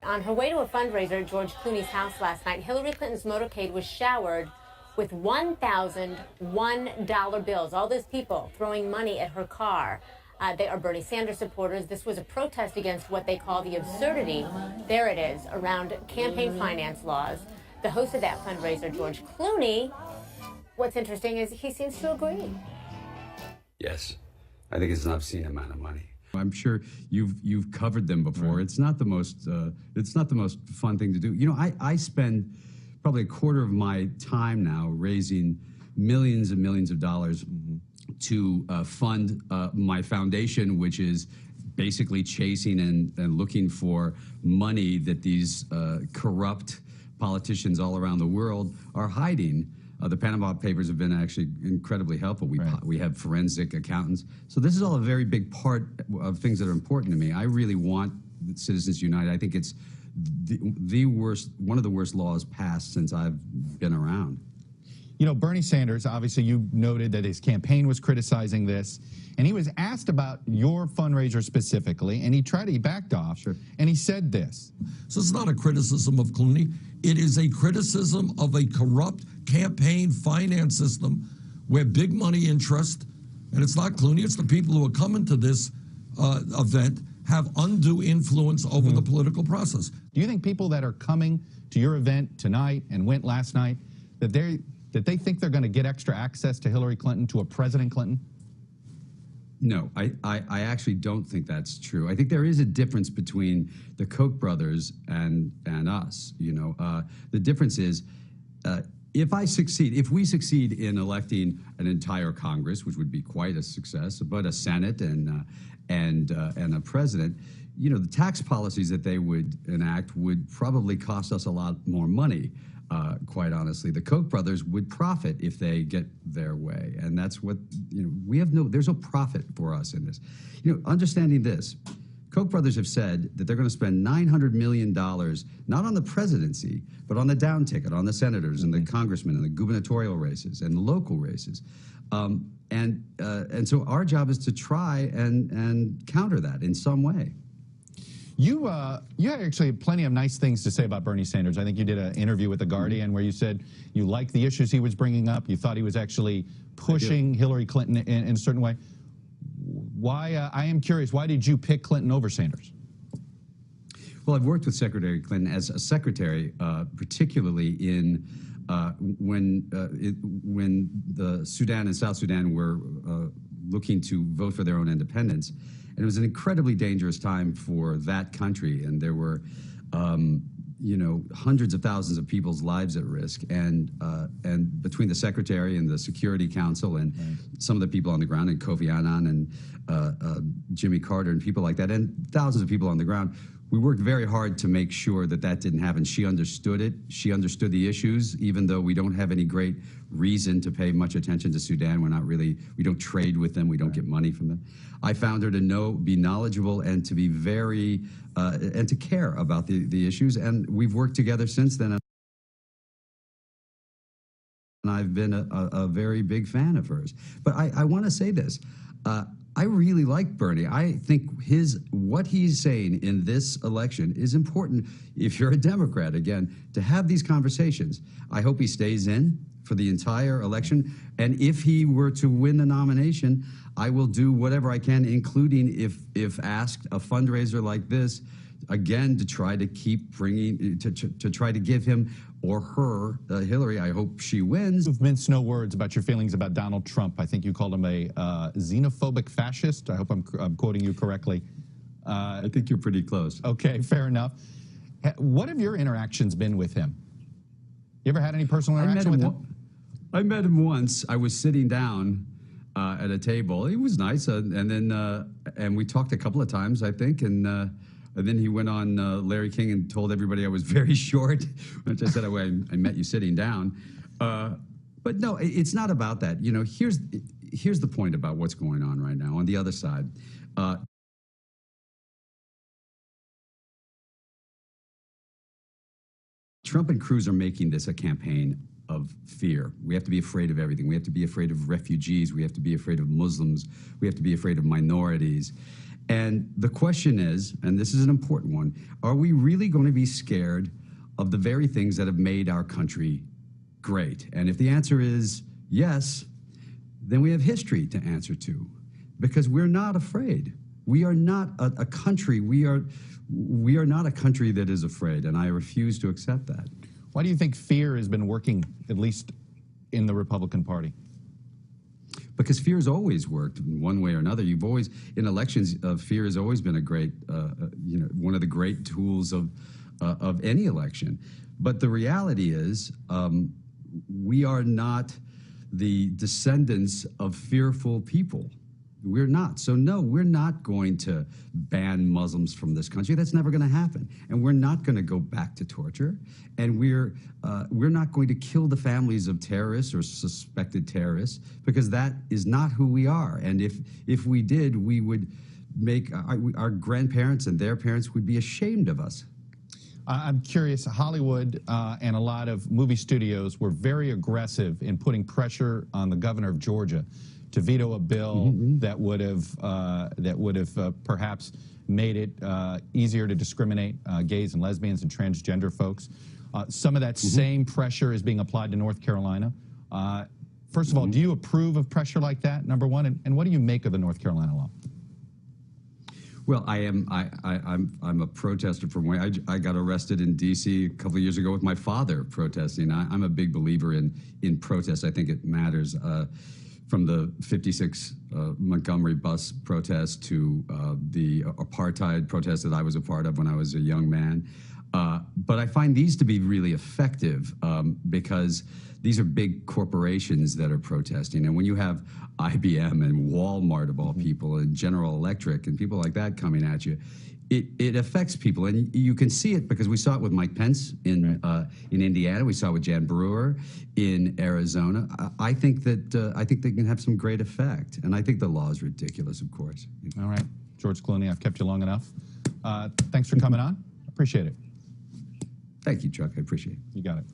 On her way to a fundraiser at George Clooney's house last night, Hillary Clinton's motorcade was showered with $1,001 bills. All those people throwing money at her car. They are Bernie Sanders supporters. This was a protest against what they call the absurdity, there it is, around campaign finance laws. The host of that fundraiser, George Clooney, what's interesting is he seems to agree. Yes, I think it's an obscene amount of money. I'm sure you've covered them before. Right. It's not the most fun thing to do. You know, I spend probably a quarter of my time now raising millions and millions of dollars to fund my foundation, which is basically chasing and looking for money that these corrupt politicians all around the world are hiding. The Panama Papers have been actually incredibly helpful. We have forensic accountants. So this is all a very big part of things that are important to me. I really want Citizens United. I think it's the worst, one of the worst laws passed since I've been around. You know, Bernie Sanders, obviously you noted that his campaign was criticizing this, and he was asked about your fundraiser specifically, and he backed off, and he said this. So it's not a criticism of Clooney. It is a criticism of a corrupt campaign finance system where big money interest, and it's not Clooney, it's the people who are coming to this event, have undue influence over the political process. Do you think people that are coming to your event tonight and went last night, that they think they're going to get extra access to Hillary Clinton, to a President Clinton? No, I actually don't think that's true. I think there is a difference between the Koch brothers and us. You know, the difference is if we succeed in electing an entire Congress, which would be quite a success, but a Senate and a president, you know, the tax policies that they would enact would probably cost us a lot more money. Quite honestly, the Koch brothers would profit if they get their way, and that's what, you know, there's no profit for us in this. You know, understanding this, Koch brothers have said that they're going to spend $900 million not on the presidency, but on the down ticket, on the senators and the congressmen and the gubernatorial races and the local races, and so our job is to try and counter that in some way. You had actually plenty of nice things to say about Bernie Sanders. I think you did an interview with The Guardian where you said you liked the issues he was bringing up. You thought he was actually pushing Hillary Clinton in a certain way. Why? I am curious. Why did you pick Clinton over Sanders? Well, I've worked with Secretary Clinton as a secretary, particularly in when the Sudan and South Sudan were looking to vote for their own independence. And it was an incredibly dangerous time for that country, and there were, you know, hundreds of thousands of people's lives at risk. And between the Secretary and the Security Council and some of the people on the ground, and Kofi Annan and Jimmy Carter and people like that, and thousands of people on the ground, we worked very hard to make sure that that didn't happen. She understood it. She understood the issues, even though we don't have any great reason to pay much attention to Sudan. We don't trade with them. We don't get money from them. I found her to be knowledgeable and to be very, and to care about the issues. And we've worked together since then. And I've been a very big fan of hers. But I want to say this. I really like Bernie. I think what he's saying in this election is important if you're a Democrat, again, to have these conversations. I hope he stays in for the entire election. And if he were to win the nomination, I will do whatever I can, including, if asked, a fundraiser like this, again, to try to keep bringing, to try to give him or her, Hillary, I hope she wins. You've minced no words about your feelings about Donald Trump. I think you called him a xenophobic fascist. I hope I'm quoting you correctly. I think you're pretty close. Okay, fair enough. What have your interactions been with him? You ever had any personal interaction with him? I met him once. I was sitting down at a table. He was nice, and then we talked a couple of times, I think, and then he went on Larry King and told everybody I was very short, which I said, I met you sitting down. But no, it's not about that. You know, here's the point about what's going on right now on the other side. Trump and Cruz are making this a campaign of fear. We have to be afraid of everything. We have to be afraid of refugees. We have to be afraid of Muslims. We have to be afraid of minorities. And the question is, and this is an important one, are we really going to be scared of the very things that have made our country great? And if the answer is yes, then we have history to answer to, because we're not afraid. We are not a country. We are not a country that is afraid, and I refuse to accept that. Why do you think fear has been working, at least in the Republican Party? Because fear has always worked in one way or another. You've always, in elections, fear has always been a great, one of the great tools of any election. But the reality is, we are not the descendants of fearful people. We're not. So no, we're not going to ban Muslims from this country. That's never going to happen. And we're not going to go back to torture. And we're not going to kill the families of terrorists or suspected terrorists, because that is not who we are. And if we did, we would make our grandparents and their parents would be ashamed of us. I'm curious, Hollywood and a lot of movie studios were very aggressive in putting pressure on the governor of Georgia to veto a bill that would have perhaps made it easier to discriminate gays and lesbians and transgender folks. Some of that same pressure is being applied to North Carolina. First of all, do you approve of pressure like that, number one? And what do you make of the North Carolina law? Well, I'm a protester from where I got arrested in D.C. a couple of years ago with my father protesting. I'm a big believer in protest. I think it matters. From the 56 Montgomery bus protest to the apartheid protest that I was a part of when I was a young man. But I find these to be really effective because these are big corporations that are protesting. And when you have IBM and Walmart of all people and General Electric and people like that coming at you, it affects people. And you can see it because we saw it with Mike Pence in Indiana. We saw it with Jan Brewer in Arizona. I think they can have some great effect. And I think the law is ridiculous, of course. All right. George Cloooney, I've kept you long enough. Thanks for coming on. Appreciate it. Thank you, Chuck. I appreciate it. You got it.